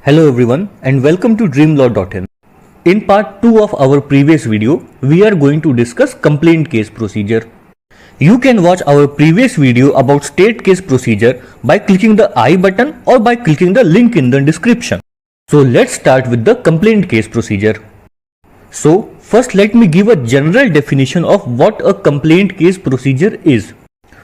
Hello everyone and welcome to dreamlaw.in. In part 2 of our previous video, we are going to discuss complaint case procedure. You can watch our previous video about state case procedure by clicking the I button or by clicking the link in the description. So let's start with the complaint case procedure. So first let me give a general definition of what a complaint case procedure is.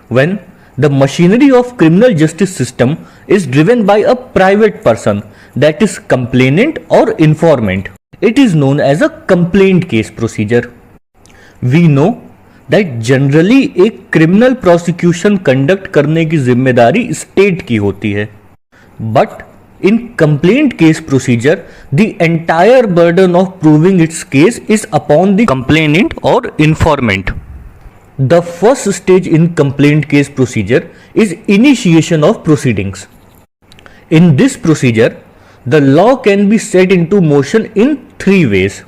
When the machinery of criminal justice system is driven by a private person, that is complainant or informant, it is known as a complaint case procedure. We know that generally एक criminal prosecution conduct करने की जिम्मेदारी state की होती है, but in complaint case procedure the entire burden of proving its case is upon the complainant or informant. The first stage in complaint case procedure is initiation of proceedings. In this procedure, the law can be set into motion in three ways.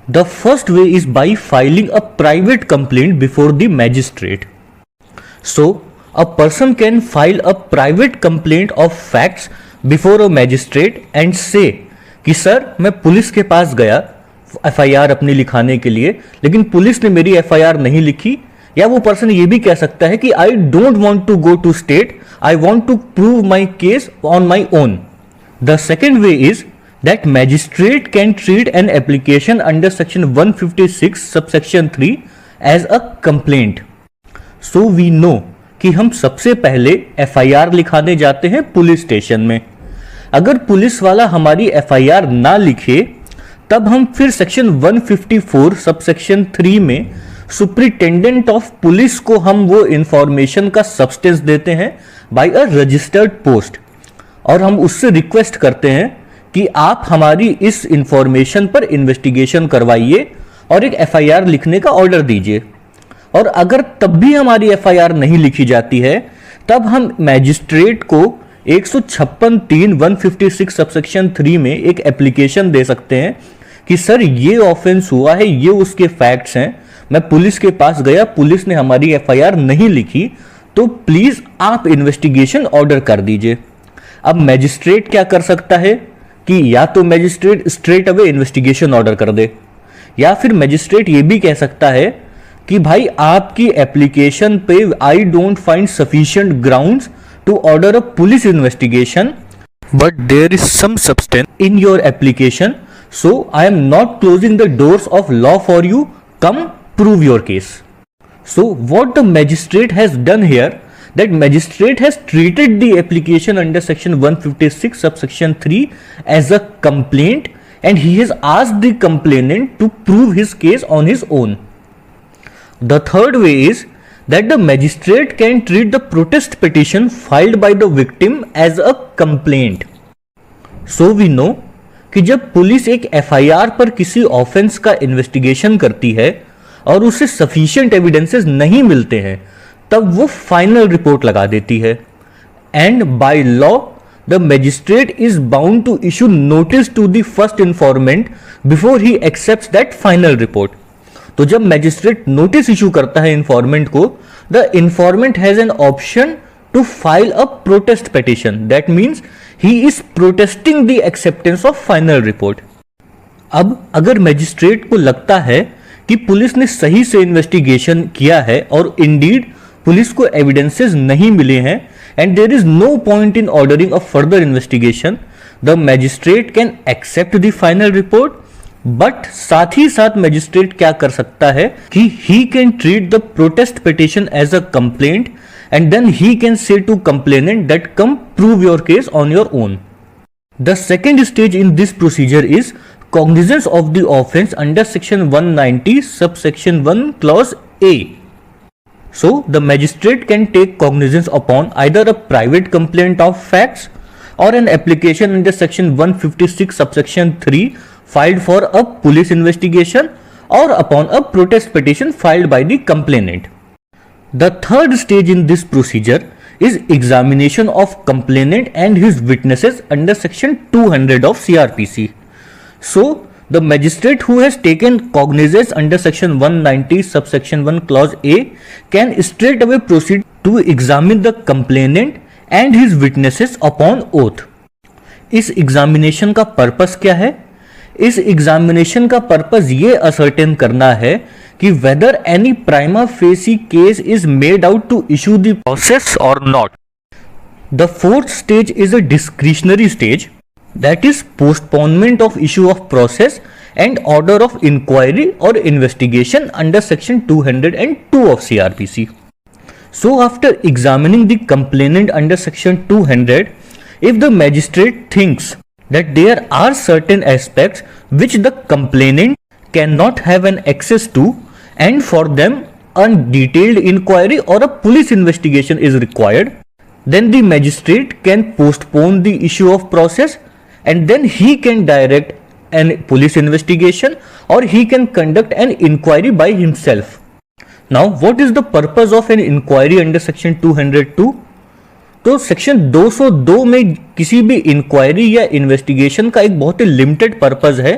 The first way is by filing a private complaint before the magistrate. So, a person can file a private complaint of facts before a magistrate and say कि sir मैं police के पास गया FIR अपनी लिखाने के लिए, लेकिन police ने मेरी FIR नहीं लिखी. या वो पर्सन ये भी कह सकता है कि I don't want to go to state, I want to prove my case on my own. The second way is that magistrate can treat an application under section 156 subsection 3 as a complaint. So we know कि हम सबसे पहले FIR लिखाने जाते हैं police station में. अगर police वाला हमारी FIR ना लिखे तब हम फिर सेक्शन 154 सबसेक्शन 3 में सुप्रिटेंडेंट ऑफ पुलिस को हम वो इंफॉर्मेशन का सब्सटेंस देते हैं बाय अ रजिस्टर्ड पोस्ट, और हम उससे रिक्वेस्ट करते हैं कि आप हमारी इस इंफॉर्मेशन पर इन्वेस्टिगेशन करवाइए और एक FIR लिखने का ऑर्डर दीजिए. और अगर तब भी हमारी FIR नहीं लिखी जाती है तब हम मैजिस्ट्रेट को 156(3) 156 सबसेक्शन 3 में एक एप्लीकेशन दे सकते हैं कि सर ये ऑफेंस हुआ है, ये उसके फैक्ट्स हैं, मैं पुलिस के पास गया, पुलिस ने हमारी FIR नहीं लिखी, तो प्लीज आप इन्वेस्टिगेशन ऑर्डर कर दीजिए. अब मैजिस्ट्रेट क्या कर सकता है कि या तो magistrate straight away investigation order कर दे, या फिर मैजिस्ट्रेट ये भी कह सकता है कि भाई आपकी एप्लीकेशन पे I don't find sufficient grounds to order a police investigation, but there is some substance in your application, so I am not closing the doors of law for you, come prove your case. So what the magistrate has done here, that magistrate has treated the application under section 156 subsection 3 as a complaint, and he has asked the complainant to prove his case on his own. The third way is that the magistrate can treat the protest petition filed by the victim as a complaint. So we know कि जब police एक FIR पर किसी offence का investigation करती है और उसे सफिशिएंट एविडेंसेस नहीं मिलते हैं तब वो फाइनल रिपोर्ट लगा देती है, and by law the magistrate is bound to issue notice to the first informant before he accepts that final report. तो जब मैजिस्ट्रेट नोटिस इशू करता है इन्फॉर्मेंट को, the informant has an option to file a protest petition, that means he is protesting the acceptance of final report. अब अगर magistrate को लगता है कि पुलिस ने सही से इन्वेस्टिगेशन किया है और इंडीड पुलिस को एविडेंसेस नहीं मिले हैं and there is no point in ordering a further investigation, the magistrate can accept the final report. But साथ ही साथ मैजिस्ट्रेट क्या कर सकता है कि he can treat the protest petition as a complaint and then he can say to complainant that come prove your case on your own. The second stage in this procedure is cognizance of the offense under section 190 subsection 1 clause A. So the magistrate can take cognizance upon either a private complaint of facts or an application under section 156 subsection 3 filed for a police investigation or upon a protest petition filed by the complainant. The third stage in this procedure is examination of complainant and his witnesses under section 200 of CRPC. So the magistrate who has taken cognizance under section 190 subsection 1 clause A can straight away proceed to examine the complainant and his witnesses upon oath. इस examination का purpose क्या है? इस examination का purpose ये ascertain करना है कि whether any prima facie case is made out to issue the process और not. The fourth stage is a discretionary stage, that is postponement of issue of process and order of inquiry or investigation under section 202 of CRPC. So after examining the complainant under section 200, if the magistrate thinks that there are certain aspects which the complainant cannot have an access to and for them a detailed inquiry or a police investigation is required, then the magistrate can postpone the issue of process and then he can direct an police investigation or he can conduct an inquiry by himself. Now what is the purpose of an inquiry under section 202? तो section 202 में किसी भी inquiry या investigation का एक बहुत ही limited purpose है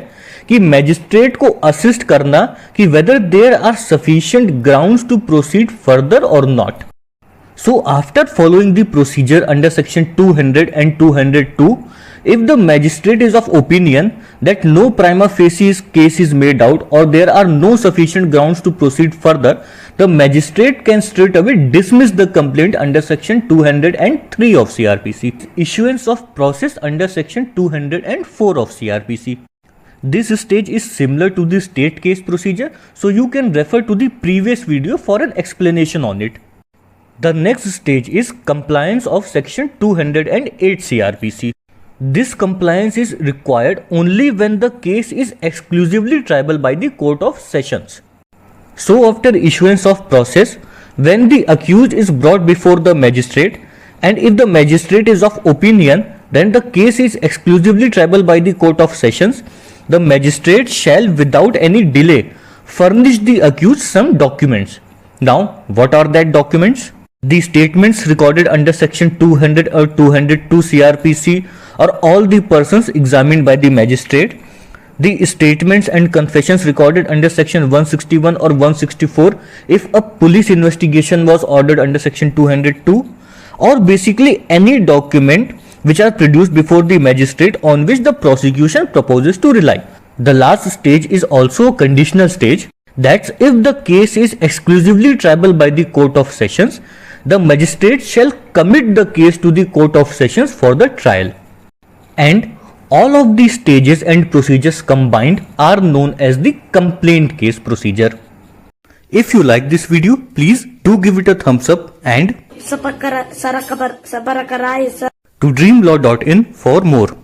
कि मैजिस्ट्रेट को असिस्ट करना कि whether there are sufficient grounds to proceed further और not. So after following the procedure under section 200 and 202, if the magistrate is of opinion that no prima facie case is made out or there are no sufficient grounds to proceed further, the magistrate can straight away dismiss the complaint under section 203 of CRPC. Issuance of process under section 204 of CRPC. This stage is similar to the state case procedure, so you can refer to the previous video for an explanation on it. The next stage is compliance of section 208 CRPC. This compliance is required only when the case is exclusively triable by the Court of Sessions. So after issuance of process, when the accused is brought before the magistrate and if the magistrate is of opinion then the case is exclusively triable by the Court of Sessions, the magistrate shall without any delay furnish the accused some documents. Now what are that documents? The statements recorded under section 200 or 202 CRPC are all the persons examined by the magistrate. The statements and confessions recorded under section 161 or 164 if a police investigation was ordered under section 202, or basically any document which are produced before the magistrate on which the prosecution proposes to rely. The last stage is also a conditional stage. That's if the case is exclusively triable by the Court of Sessions, the magistrate shall commit the case to the Court of Sessions for the trial. And all of these stages and procedures combined are known as the complaint case procedure. If you like this video, please do give it a thumbs up and to dreamlaw.in for more.